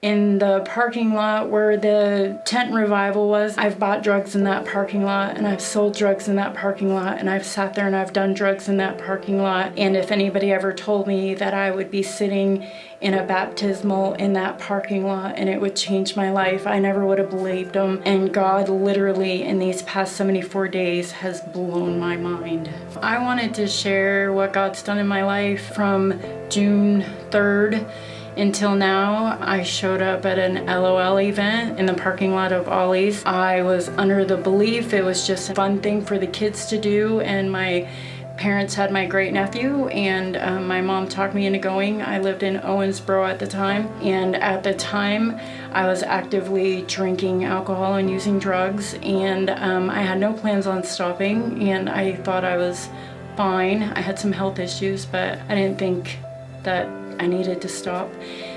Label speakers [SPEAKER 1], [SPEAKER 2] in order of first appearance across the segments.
[SPEAKER 1] in the parking lot where the tent revival was. I've bought drugs in that parking lot, and I've sold drugs in that parking lot, and I've sat there and I've done drugs in that parking lot. And if anybody ever told me that I would be sitting in a baptismal in that parking lot and it would change my life, I never would have believed them. And God literally in these past 74 days has blown my mind. I wanted to share what God's done in my life from June 3rd until now. I showed up at an LOL event in the parking lot of Ollie's. I was under the belief it was just a fun thing for the kids to do, and my parents had my great nephew, and my mom talked me into going. I lived in Owensboro at the time, and at the time I was actively drinking alcohol and using drugs, and I had no plans on stopping, and I thought I was fine. I had some health issues, but I didn't think that I needed to stop.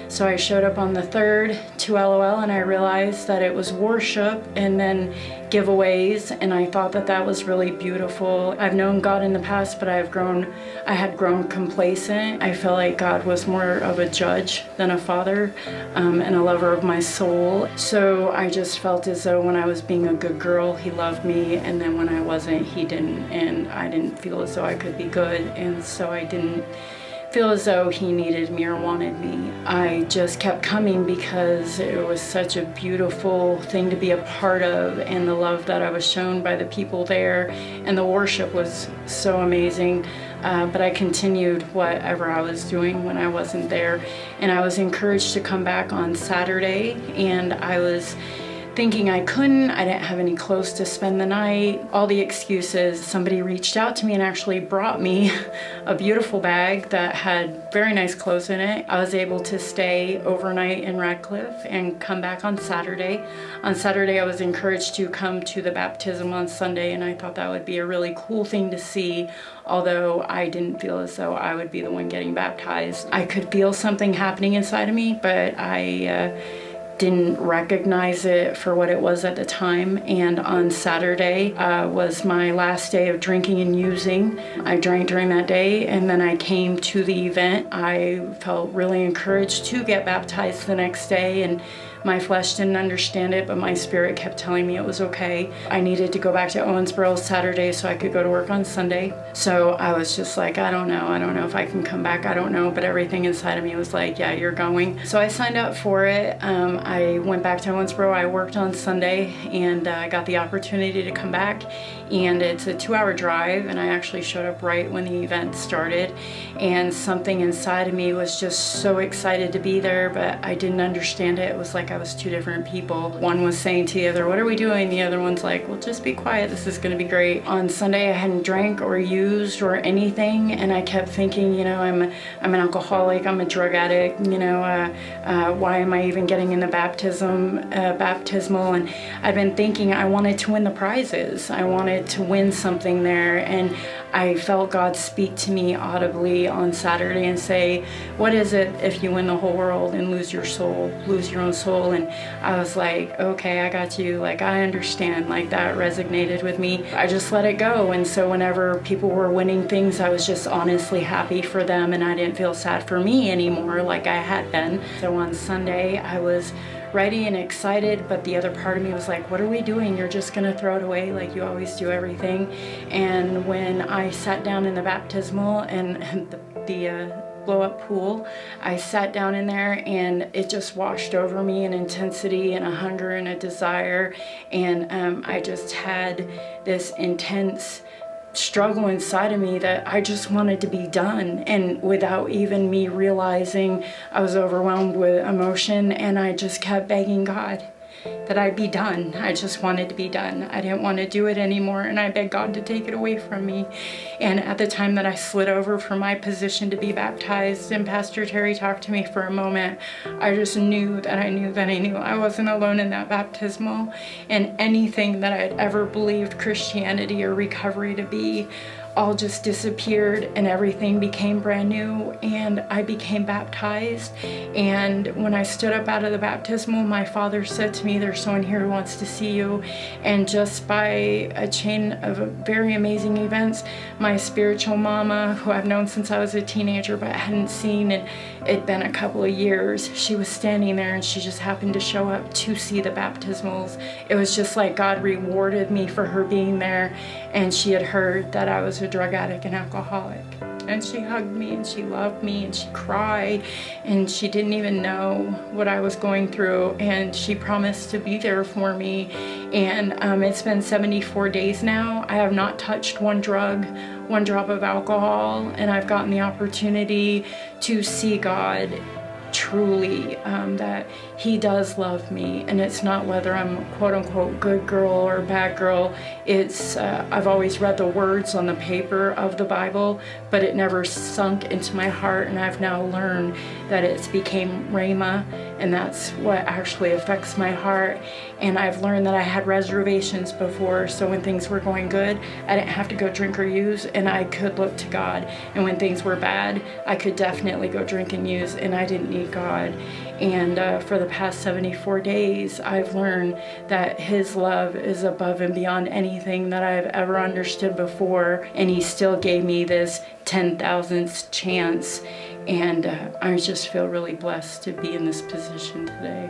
[SPEAKER 1] So I showed up on the 3rd to LOL, and I realized that it was worship and then giveaways, and I thought that that was really beautiful. I've known God in the past, but I had grown complacent. I felt like God was more of a judge than a father, and a lover of my soul. So I just felt as though when I was being a good girl, he loved me, and then when I wasn't, he didn't, and I didn't feel as though I could be good, and so I didn't feel as though he needed me or wanted me. I just kept coming because it was such a beautiful thing to be a part of, and the love that I was shown by the people there, and the worship was so amazing. But I continued whatever I was doing when I wasn't there, and I was encouraged to come back on Saturday, and I was thinking I couldn't. I didn't have any clothes to spend the night. All the excuses. Somebody reached out to me and actually brought me a beautiful bag that had very nice clothes in it. I was able to stay overnight in Radcliffe and come back on Saturday. On Saturday, I was encouraged to come to the baptism on Sunday, and I thought that would be a really cool thing to see, although I didn't feel as though I would be the one getting baptized. I could feel something happening inside of me, but I didn't recognize it for what it was at the time. And on Saturday was my last day of drinking and using. I drank during that day, and then I came to the event. I felt really encouraged to get baptized the next day, and my flesh didn't understand it, but my spirit kept telling me it was okay. I needed to go back to Owensboro Saturday so I could go to work on Sunday. So I was just like, I don't know if I can come back, I don't know, but everything inside of me was like, yeah, you're going. So I signed up for it. I went back to Owensboro, I worked on Sunday, and I got the opportunity to come back, and it's a 2-hour drive, and I actually showed up right when the event started, and something inside of me was just so excited to be there, but I didn't understand it. It was like I was two different people. One was saying to the other, what are we doing? The other one's like, well, just be quiet, this is gonna be great. On Sunday, I hadn't drank or used or anything, and I kept thinking, you know, I'm an alcoholic, I'm a drug addict, you know, why am I even getting in the baptismal? And I've been thinking I wanted to win the prizes. I wanted to win something there, and I felt God speak to me audibly on Saturday and say, what is it if you win the whole world and lose your soul, lose your own soul? And I was like, okay, I got you. Like, I understand. Like, that resonated with me. I just let it go. And so whenever people were winning things, I was just honestly happy for them, and I didn't feel sad for me anymore like I had been. So on Sunday, I was ready and excited, but the other part of me was like, what are we doing? You're just gonna throw it away like you always do everything. And when I sat down in the baptismal and the blow-up pool, I sat down in there, and it just washed over me, an intensity and a hunger and a desire, and I just had this intense struggle inside of me that I just wanted to be done, and without even me realizing, I was overwhelmed with emotion, and I just kept begging God that I'd be done. I just wanted to be done. I didn't want to do it anymore, and I begged God to take it away from me. And at the time that I slid over from my position to be baptized, and Pastor Terry talked to me for a moment, I just knew that I knew I wasn't alone in that baptismal, and anything that I had ever believed Christianity or recovery to be all just disappeared and everything became brand new, and I became baptized. And when I stood up out of the baptismal, my father said to me, there's someone here who wants to see you. And just by a chain of very amazing events, my spiritual mama, who I've known since I was a teenager but hadn't seen in it'd been a couple of years, she was standing there and she just happened to show up to see the baptismals. It was just like God rewarded me for her being there, and she had heard that I was a drug addict and alcoholic. And she hugged me and she loved me and she cried and she didn't even know what I was going through, and she promised to be there for me. And it's been 74 days now. I have not touched one drug, one drop of alcohol, and I've gotten the opportunity to see God truly, that he does love me, and it's not whether I'm a quote-unquote good girl or bad girl. It's I've always read the words on the paper of the Bible, but it never sunk into my heart, and I've now learned that it's became Rhema, and that's what actually affects my heart. And I've learned that I had reservations before, so when things were going good, I didn't have to go drink or use, and I could look to God. And when things were bad, I could definitely go drink and use, and I didn't need God. And for the past 74 days, I've learned that his love is above and beyond anything that I've ever understood before, and he still gave me this 10,000th chance. And I just feel really blessed to be in this position today.